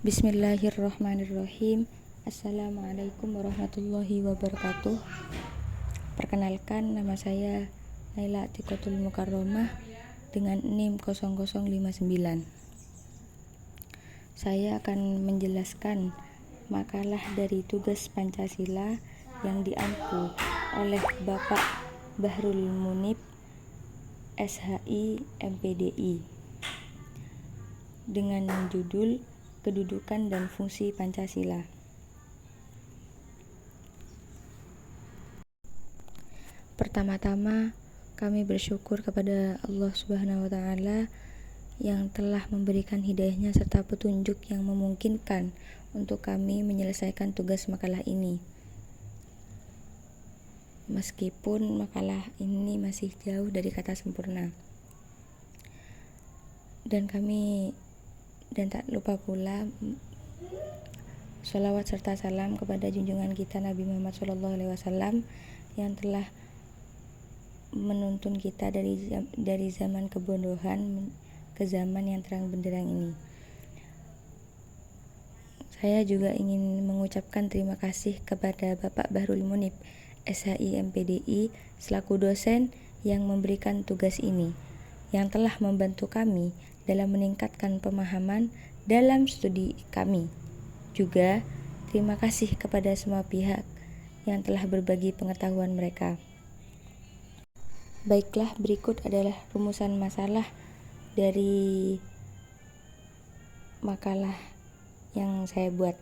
Bismillahirrahmanirrahim. Assalamualaikum warahmatullahi wabarakatuh. Perkenalkan, nama saya Naila Atikotul Mukarromah dengan NIM 0059. Saya akan menjelaskan makalah dari tugas Pancasila yang diampu oleh Bapak Bahrul Munib, SHI, MPDI, dengan judul Kedudukan dan Fungsi Pancasila. Pertama-tama, kami bersyukur kepada Allah Subhanahu wa Ta'ala yang telah memberikan hidayahnya serta petunjuk yang memungkinkan untuk kami menyelesaikan tugas makalah ini. Meskipun makalah ini masih jauh dari kata sempurna. Dan tak lupa pula sholawat serta salam kepada junjungan kita Nabi Muhammad SAW yang telah menuntun kita dari zaman kebodohan ke zaman yang terang benderang ini. Saya juga ingin mengucapkan terima kasih kepada Bapak Bahrul Munib, SHI, MPDI, selaku dosen yang memberikan tugas ini, yang telah membantu kami dalam meningkatkan pemahaman dalam studi kami. Juga terima kasih kepada semua pihak yang telah berbagi pengetahuan mereka. Baiklah, berikut adalah rumusan masalah dari makalah yang saya buat.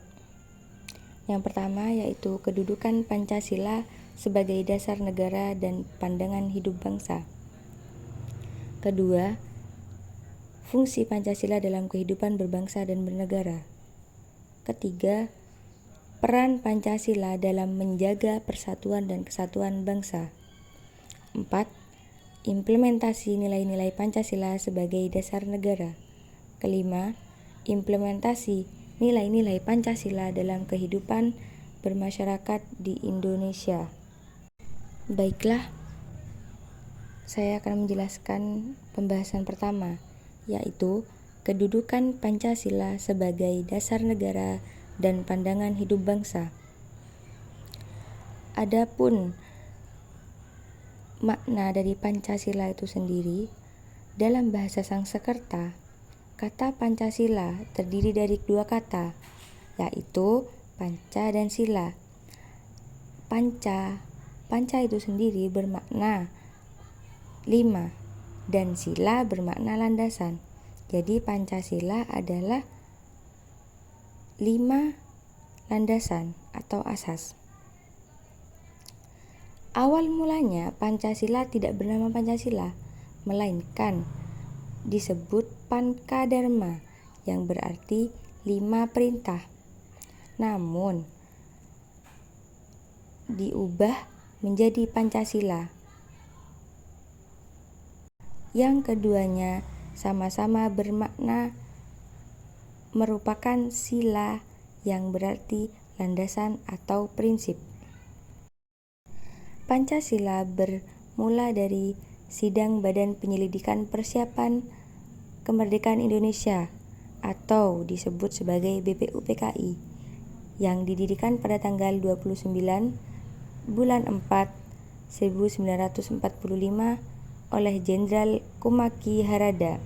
Yang pertama yaitu kedudukan Pancasila sebagai dasar negara dan pandangan hidup bangsa. Kedua, fungsi Pancasila dalam kehidupan berbangsa dan bernegara. Ketiga, peran Pancasila dalam menjaga persatuan dan kesatuan bangsa. 4. Implementasi nilai-nilai Pancasila sebagai dasar negara. Kelima, implementasi nilai-nilai Pancasila dalam kehidupan bermasyarakat di Indonesia. Baiklah, saya akan menjelaskan pembahasan pertama, yaitu kedudukan Pancasila sebagai dasar negara dan pandangan hidup bangsa. Adapun makna dari Pancasila itu sendiri, dalam bahasa Sanskerta, kata Pancasila terdiri dari dua kata, yaitu panca dan sila. Panca itu sendiri bermakna 5 dan sila bermakna landasan. Jadi Pancasila adalah 5 landasan atau asas. Awal mulanya Pancasila tidak bernama Pancasila, melainkan disebut Pankadharma yang berarti 5 perintah. Namun diubah menjadi Pancasila. Yang keduanya sama-sama bermakna merupakan sila yang berarti landasan atau prinsip. Pancasila bermula dari Sidang Badan Penyelidikan Persiapan Kemerdekaan Indonesia atau disebut sebagai BPUPKI yang didirikan pada tanggal 29 bulan 4 1945 oleh Jenderal Kumaki Harada.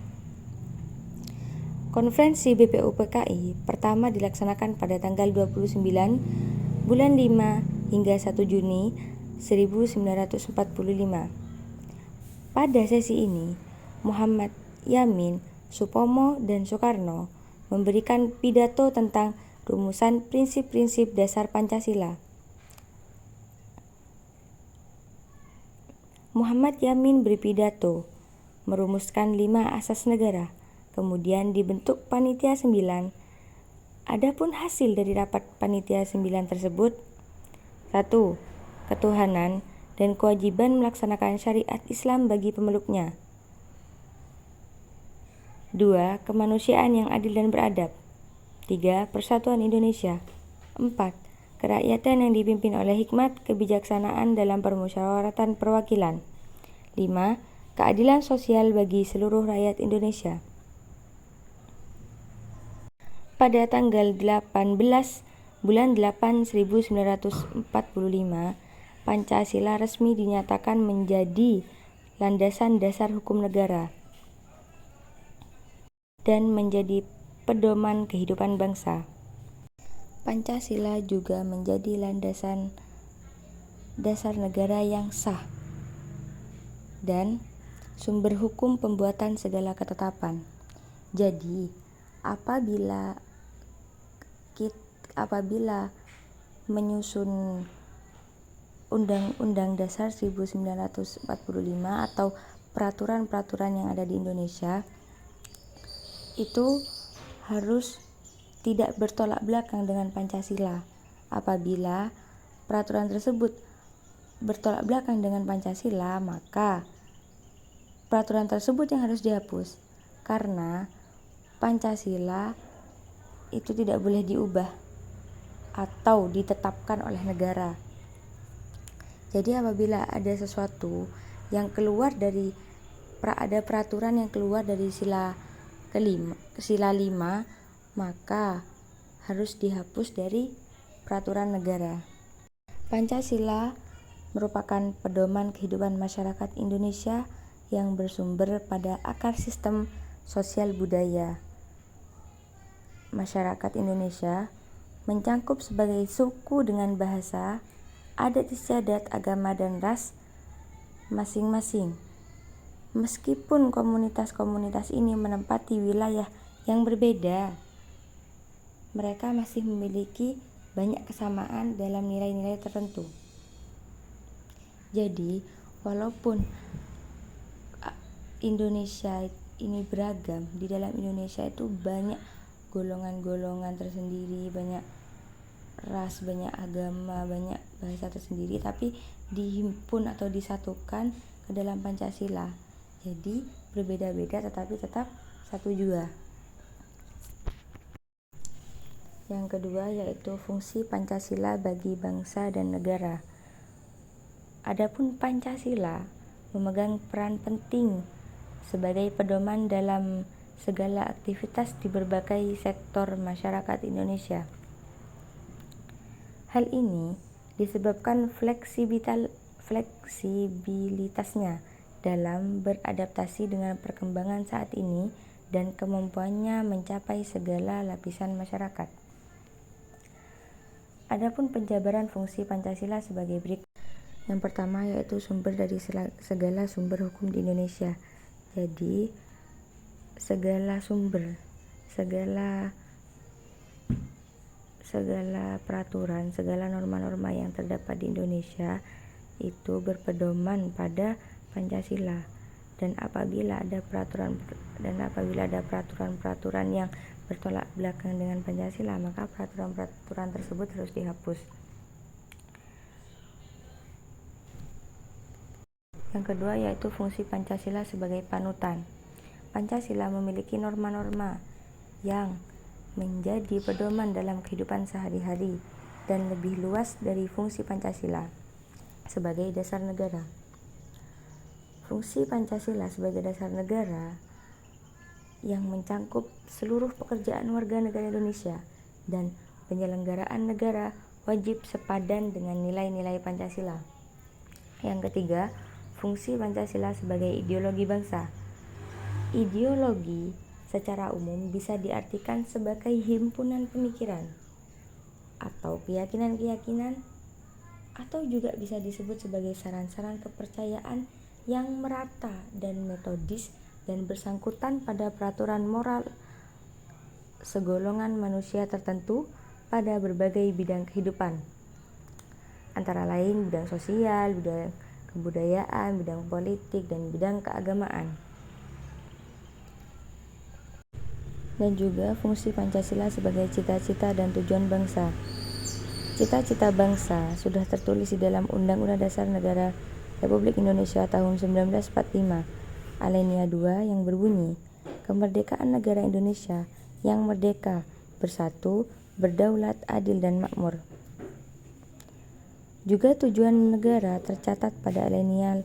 Konferensi BPUPKI pertama dilaksanakan pada tanggal 29 bulan 5 hingga 1 Juni 1945. Pada sesi ini, Muhammad Yamin, Supomo, dan Soekarno memberikan pidato tentang rumusan prinsip-prinsip dasar Pancasila. Muhammad Yamin berpidato merumuskan 5 asas negara, kemudian dibentuk Panitia 9. Adapun hasil dari rapat Panitia 9 tersebut: 1. Ketuhanan dan kewajiban melaksanakan syariat Islam bagi pemeluknya. 2. Kemanusiaan yang adil dan beradab. 3. Persatuan Indonesia. 4. Kerakyatan yang dipimpin oleh hikmat kebijaksanaan dalam permusyawaratan perwakilan. 5. Keadilan sosial bagi seluruh rakyat Indonesia. Pada tanggal 18 bulan 8 1945, Pancasila resmi dinyatakan menjadi landasan dasar hukum negara dan menjadi pedoman kehidupan bangsa. Pancasila juga menjadi landasan dasar negara yang sah dan sumber hukum pembuatan segala ketetapan. Jadi, apabila menyusun Undang-Undang Dasar 1945 atau peraturan-peraturan yang ada di Indonesia, itu harus tidak bertolak belakang dengan Pancasila. Apabila peraturan tersebut bertolak belakang dengan Pancasila, maka peraturan tersebut yang harus dihapus, karena Pancasila itu tidak boleh diubah atau ditetapkan oleh negara. Jadi apabila ada sesuatu yang keluar dari ada peraturan yang keluar dari sila 5, maka harus dihapus dari peraturan negara. Pancasila merupakan pedoman kehidupan masyarakat Indonesia yang bersumber pada akar sistem sosial budaya. Masyarakat Indonesia mencangkup sebagai suku dengan bahasa, adat istiadat, agama, dan ras masing-masing. Meskipun komunitas-komunitas ini menempati wilayah yang berbeda, mereka masih memiliki banyak kesamaan dalam nilai-nilai tertentu. Jadi, walaupun Indonesia ini beragam, di dalam Indonesia itu banyak golongan-golongan tersendiri, banyak ras, banyak agama, banyak bahasa tersendiri, tapi dihimpun atau disatukan ke dalam Pancasila. Jadi berbeda-beda tetapi tetap satu juga. Yang kedua yaitu fungsi Pancasila bagi bangsa dan negara. Adapun Pancasila memegang peran penting sebagai pedoman dalam segala aktivitas di berbagai sektor masyarakat Indonesia. Hal ini disebabkan fleksibilitasnya dalam beradaptasi dengan perkembangan saat ini dan kemampuannya mencapai segala lapisan masyarakat. Adapun penjabaran fungsi Pancasila sebagai berikut. Yang pertama yaitu sumber dari segala sumber hukum di Indonesia. Jadi segala sumber, segala peraturan, segala norma-norma yang terdapat di Indonesia itu berpedoman pada Pancasila. Dan apabila ada peraturan-peraturan yang bertolak belakang dengan Pancasila, maka peraturan-peraturan tersebut harus dihapus. Yang kedua yaitu fungsi Pancasila sebagai panutan. Pancasila memiliki norma-norma yang menjadi pedoman dalam kehidupan sehari-hari dan lebih luas dari fungsi Pancasila sebagai dasar negara. Fungsi Pancasila sebagai dasar negara yang mencangkup seluruh pekerjaan warga negara Indonesia dan penyelenggaraan negara wajib sepadan dengan nilai-nilai Pancasila. Yang ketiga, fungsi Pancasila sebagai ideologi bangsa. Ideologi secara umum bisa diartikan sebagai himpunan pemikiran atau keyakinan-keyakinan, atau juga bisa disebut sebagai saran-saran kepercayaan yang merata dan metodis dan bersangkutan pada peraturan moral segolongan manusia tertentu pada berbagai bidang kehidupan, antara lain bidang sosial, bidang kebudayaan, bidang politik, dan bidang keagamaan. Dan juga fungsi Pancasila sebagai cita-cita dan tujuan bangsa. Cita-cita bangsa sudah tertulis di dalam Undang-Undang Dasar Negara Republik Indonesia tahun 1945, alinea 2 yang berbunyi, kemerdekaan negara Indonesia yang merdeka, bersatu, berdaulat, adil, dan makmur. Juga tujuan negara tercatat pada alinea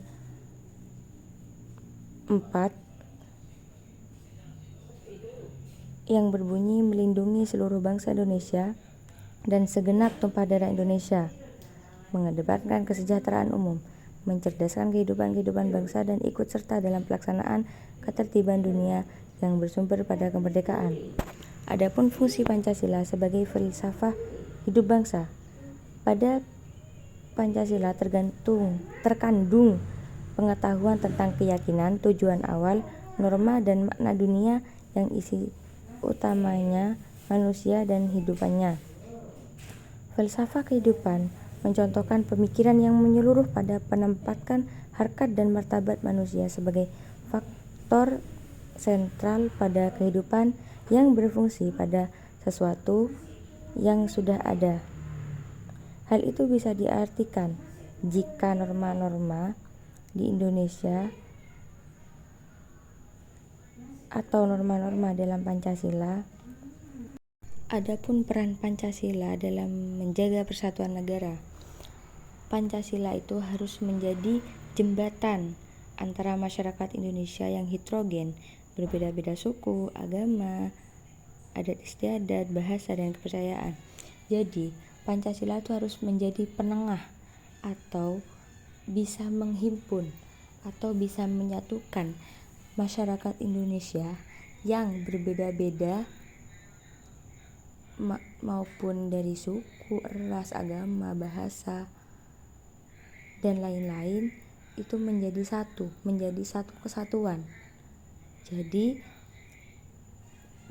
4. yang berbunyi melindungi seluruh bangsa Indonesia dan segenap tumpah darah Indonesia, mengedepankan kesejahteraan umum, mencerdaskan kehidupan bangsa dan ikut serta dalam pelaksanaan ketertiban dunia yang bersumber pada kemerdekaan. Adapun fungsi Pancasila sebagai filsafat hidup bangsa. Pada Pancasila terkandung pengetahuan tentang keyakinan, tujuan awal, norma dan makna dunia yang isi utamanya manusia dan hidupannya. Filsafat kehidupan mencontohkan pemikiran yang menyeluruh pada penempatan harkat dan martabat manusia sebagai faktor sentral pada kehidupan yang berfungsi pada sesuatu yang sudah ada. Hal itu bisa diartikan jika norma-norma di Indonesia atau norma-norma dalam Pancasila. Adapun peran Pancasila dalam menjaga persatuan negara. Pancasila itu harus menjadi jembatan antara masyarakat Indonesia yang heterogen, berbeda-beda suku, agama, adat istiadat, bahasa, dan kepercayaan. Jadi, Pancasila itu harus menjadi penengah atau bisa menghimpun atau bisa menyatukan masyarakat Indonesia yang berbeda-beda maupun dari suku, ras, agama, bahasa, dan lain-lain itu menjadi satu kesatuan. Jadi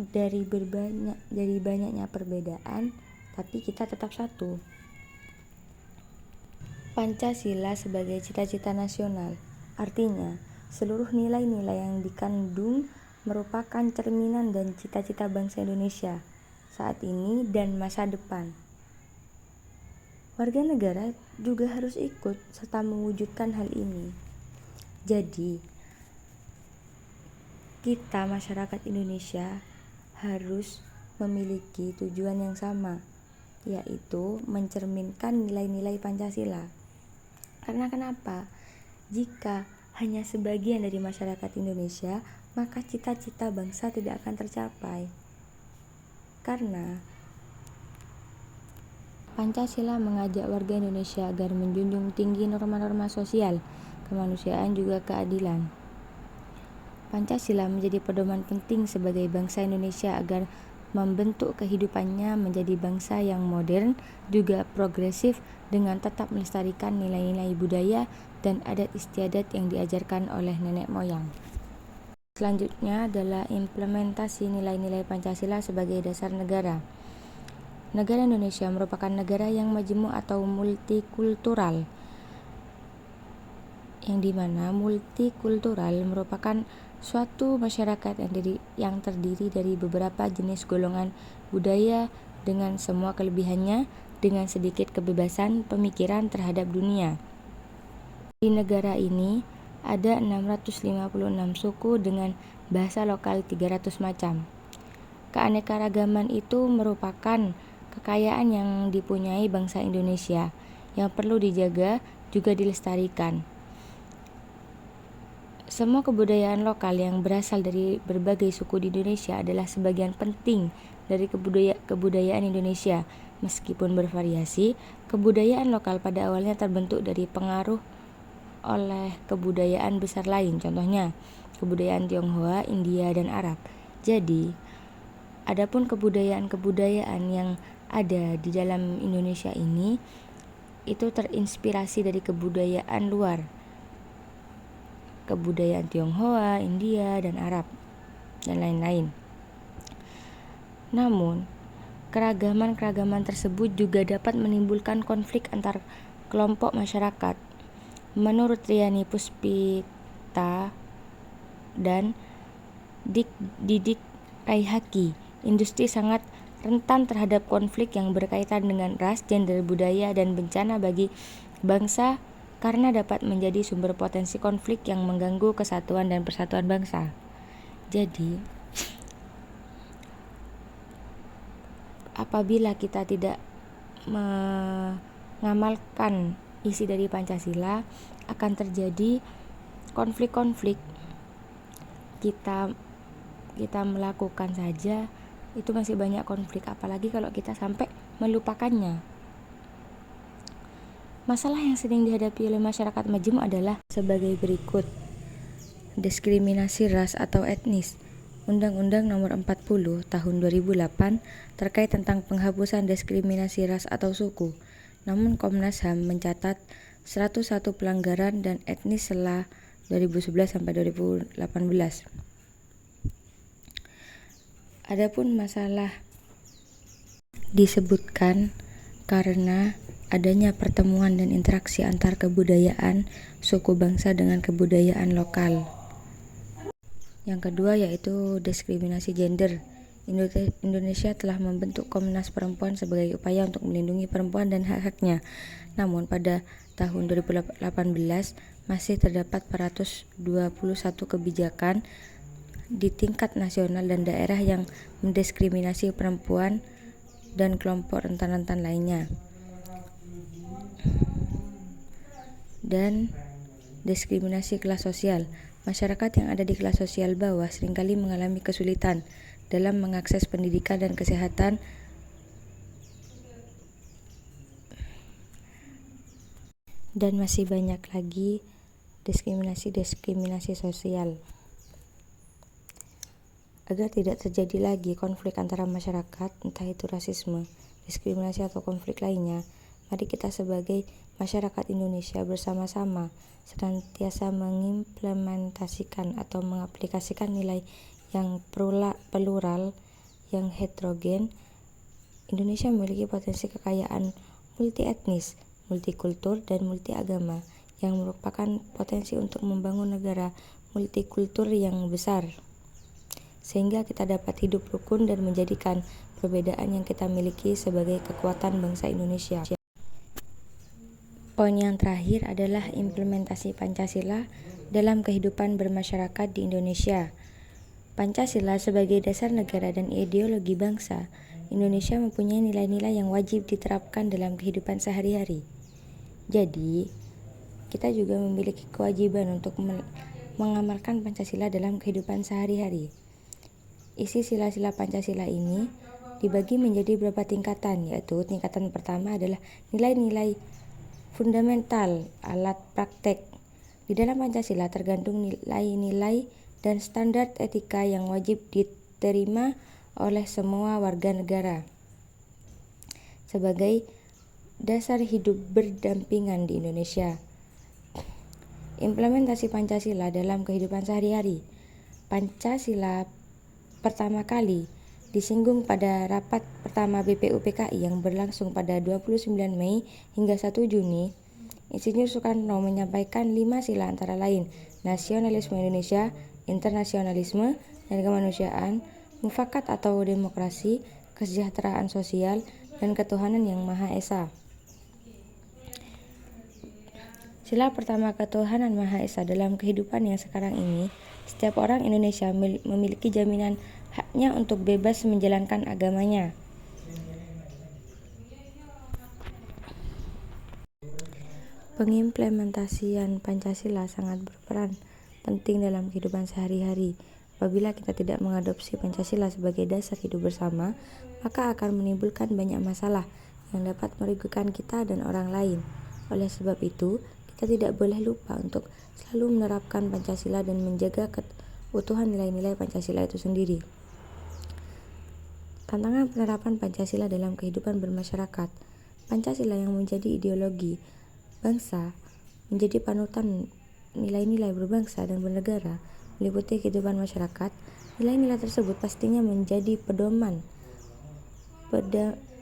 dari banyaknya perbedaan tapi kita tetap satu. Pancasila sebagai cita-cita nasional, artinya seluruh nilai-nilai yang dikandung merupakan cerminan dan cita-cita bangsa Indonesia saat ini dan masa depan. Warga negara juga harus ikut serta mewujudkan hal ini. Jadi, kita masyarakat Indonesia harus memiliki tujuan yang sama, yaitu mencerminkan nilai-nilai Pancasila. Karena kenapa? Jika hanya sebagian dari masyarakat Indonesia, maka cita-cita bangsa tidak akan tercapai. Karena Pancasila mengajak warga Indonesia agar menjunjung tinggi norma-norma sosial, kemanusiaan juga keadilan. Pancasila menjadi pedoman penting sebagai bangsa Indonesia agar membentuk kehidupannya menjadi bangsa yang modern, juga progresif dengan tetap melestarikan nilai-nilai budaya dan adat istiadat yang diajarkan oleh nenek moyang. Selanjutnya adalah implementasi nilai-nilai Pancasila sebagai dasar negara. Negara Indonesia merupakan negara yang majemuk atau multikultural, yang dimana multikultural merupakan suatu masyarakat yang terdiri dari beberapa jenis golongan budaya dengan semua kelebihannya, dengan sedikit kebebasan pemikiran terhadap dunia. Di negara ini ada 656 suku dengan bahasa lokal 300 macam. Keanekaragaman itu merupakan kekayaan yang dipunyai bangsa Indonesia yang perlu dijaga juga dilestarikan. Semua kebudayaan lokal yang berasal dari berbagai suku di Indonesia adalah sebagian penting dari kebudayaan Indonesia. Meskipun bervariasi, kebudayaan lokal pada awalnya terbentuk dari pengaruh oleh kebudayaan besar lain, contohnya kebudayaan Tionghoa, India, dan Arab. Jadi, adapun kebudayaan yang ada di dalam Indonesia ini itu terinspirasi dari kebudayaan luar, kebudayaan Tionghoa, India, dan Arab, dan lain-lain. Namun, keragaman tersebut juga dapat menimbulkan konflik antar kelompok masyarakat. Menurut Riani Puspita dan Didik Raihaki, industri sangat rentan terhadap konflik yang berkaitan dengan ras, gender, budaya, dan bencana bagi bangsa karena dapat menjadi sumber potensi konflik yang mengganggu kesatuan dan persatuan bangsa. Jadi, apabila kita tidak mengamalkan isi dari Pancasila, akan terjadi konflik-konflik. Kita melakukan saja itu masih banyak konflik, apalagi kalau kita sampai melupakannya. Masalah yang sering dihadapi oleh masyarakat majemuk adalah sebagai berikut. Diskriminasi ras atau etnis. Undang-Undang Nomor 40 Tahun 2008 terkait tentang penghapusan diskriminasi ras atau suku. Namun Komnas HAM mencatat 101 pelanggaran dan etnis setelah 2011 sampai 2018. Adapun masalah disebutkan karena adanya pertemuan dan interaksi antar kebudayaan suku bangsa dengan kebudayaan lokal. Yang kedua yaitu diskriminasi gender. Indonesia telah membentuk Komnas Perempuan sebagai upaya untuk melindungi perempuan dan hak-haknya. Namun pada tahun 2018 masih terdapat 421 kebijakan di tingkat nasional dan daerah yang mendiskriminasi perempuan dan kelompok rentan-rentan lainnya. Dan diskriminasi kelas sosial. Masyarakat yang ada di kelas sosial bawah seringkali mengalami kesulitan dalam mengakses pendidikan dan kesehatan dan masih banyak lagi diskriminasi sosial. Agar tidak terjadi lagi konflik antara masyarakat, entah itu rasisme, diskriminasi atau konflik lainnya, mari kita sebagai masyarakat Indonesia bersama-sama senantiasa mengimplementasikan atau mengaplikasikan nilai yang plural, yang heterogen. Indonesia memiliki potensi kekayaan multi etnis, multikultur, dan multi agama yang merupakan potensi untuk membangun negara multikultur yang besar, sehingga kita dapat hidup rukun dan menjadikan perbedaan yang kita miliki sebagai kekuatan bangsa Indonesia. Poin yang terakhir adalah implementasi Pancasila dalam kehidupan bermasyarakat di Indonesia. Pancasila sebagai dasar negara dan ideologi bangsa, Indonesia mempunyai nilai-nilai yang wajib diterapkan dalam kehidupan sehari-hari. Jadi, kita juga memiliki kewajiban untuk mengamalkan Pancasila dalam kehidupan sehari-hari. Isi sila-sila Pancasila ini dibagi menjadi beberapa tingkatan, yaitu tingkatan pertama adalah nilai-nilai fundamental, alat praktek. Di dalam Pancasila tergandung nilai-nilai dan standar etika yang wajib diterima oleh semua warga negara sebagai dasar hidup berdampingan di Indonesia. Implementasi Pancasila dalam kehidupan sehari-hari. Pancasila pertama kali disinggung pada rapat pertama BPUPKI yang berlangsung pada 29 Mei hingga 1 Juni. Insinyur Soekarno menyampaikan 5 sila antara lain nasionalisme Indonesia, internasionalisme dan kemanusiaan, mufakat atau demokrasi, kesejahteraan sosial, dan ketuhanan yang Maha Esa. Sila pertama, ketuhanan Maha Esa. Dalam kehidupan yang sekarang ini, setiap orang Indonesia memiliki jaminan haknya untuk bebas menjalankan agamanya. Pengimplementasian Pancasila sangat berperan penting dalam kehidupan sehari-hari. Apabila kita tidak mengadopsi Pancasila sebagai dasar hidup bersama, maka akan menimbulkan banyak masalah yang dapat merugikan kita dan orang lain. Oleh sebab itu, kita tidak boleh lupa untuk selalu menerapkan Pancasila dan menjaga keutuhan nilai-nilai Pancasila itu sendiri. Tantangan penerapan Pancasila dalam kehidupan bermasyarakat. Pancasila yang menjadi ideologi bangsa, menjadi panutan nilai-nilai berbangsa dan bernegara, meliputi kehidupan masyarakat. Nilai-nilai tersebut pastinya menjadi pedoman,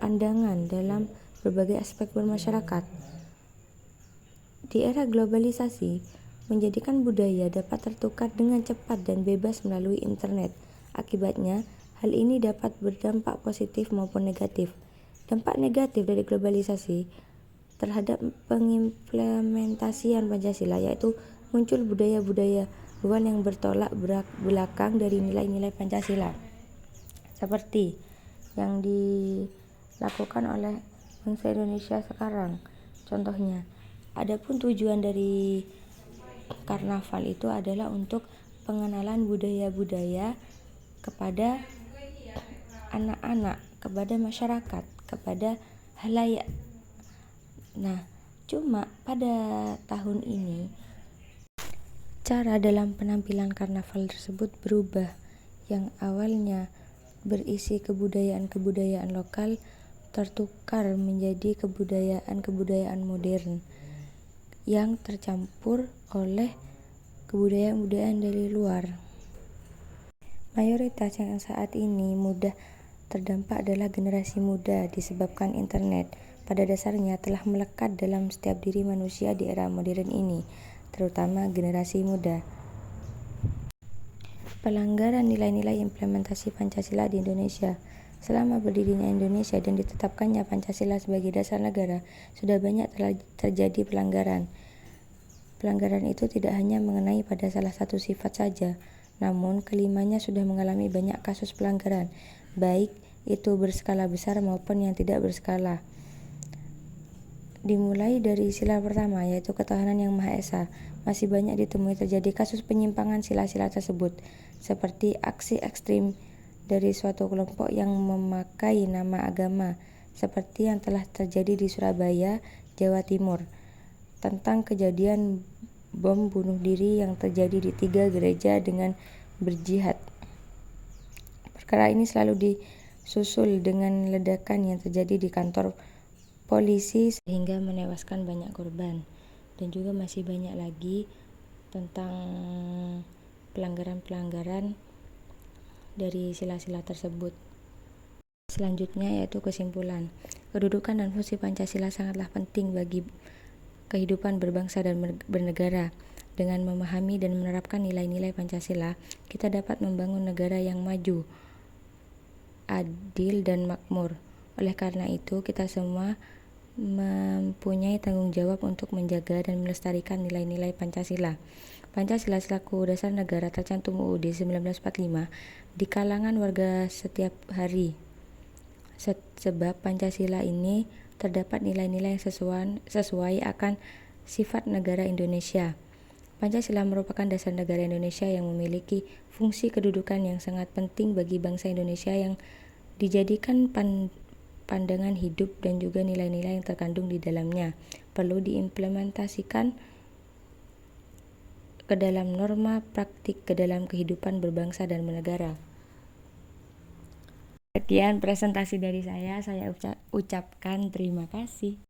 pandangan dalam berbagai aspek bermasyarakat. Di era globalisasi, menjadikan budaya dapat tertukar dengan cepat dan bebas melalui internet. Akibatnya, hal ini dapat berdampak positif maupun negatif. Dampak negatif dari globalisasi terhadap pengimplementasian Pancasila yaitu muncul budaya-budaya luar yang bertolak belakang dari nilai-nilai Pancasila, seperti yang dilakukan oleh bangsa Indonesia sekarang. Contohnya, adapun tujuan dari karnaval itu adalah untuk pengenalan budaya-budaya kepada anak-anak, kepada masyarakat, kepada halayak. Nah, cuma pada tahun ini cara dalam penampilan karnaval tersebut berubah. Yang awalnya berisi kebudayaan-kebudayaan lokal tertukar menjadi kebudayaan-kebudayaan modern yang tercampur oleh kebudayaan-kebudayaan dari luar. Mayoritas yang saat ini mudah terdampak adalah generasi muda disebabkan internet. Pada dasarnya telah melekat dalam setiap diri manusia di era modern ini, terutama generasi muda. Pelanggaran nilai-nilai implementasi Pancasila di Indonesia. Selama berdirinya Indonesia dan ditetapkannya Pancasila sebagai dasar negara, sudah banyak terjadi pelanggaran. Pelanggaran itu tidak hanya mengenai pada salah satu sifat saja, namun kelimanya sudah mengalami banyak kasus pelanggaran, baik itu berskala besar maupun yang tidak berskala. Dimulai dari sila pertama, yaitu ketahanan yang Maha Esa, masih banyak ditemui terjadi kasus penyimpangan sila-sila tersebut, seperti aksi ekstrim dari suatu kelompok yang memakai nama agama, seperti yang telah terjadi di Surabaya, Jawa Timur, tentang kejadian bom bunuh diri yang terjadi di 3 gereja dengan berjihad. Perkara ini selalu disusul dengan ledakan yang terjadi di kantor polisi sehingga menewaskan banyak korban, dan juga masih banyak lagi tentang pelanggaran-pelanggaran dari sila-sila tersebut. Selanjutnya yaitu kesimpulan. Kedudukan dan fungsi Pancasila sangatlah penting bagi kehidupan berbangsa dan bernegara. Dengan memahami dan menerapkan nilai-nilai Pancasila, kita dapat membangun negara yang maju, adil dan makmur. Oleh karena itu, kita semua mempunyai tanggung jawab untuk menjaga dan melestarikan nilai-nilai Pancasila. Pancasila selaku dasar negara tercantum UUD 1945 di kalangan warga setiap hari. Sebab Pancasila ini terdapat nilai-nilai yang sesuai akan sifat negara Indonesia. Pancasila merupakan dasar negara Indonesia yang memiliki fungsi kedudukan yang sangat penting bagi bangsa Indonesia, yang dijadikan pandangan hidup dan juga nilai-nilai yang terkandung di dalamnya perlu diimplementasikan ke dalam norma praktik ke dalam kehidupan berbangsa dan bernegara. Sekian presentasi dari saya ucapkan terima kasih.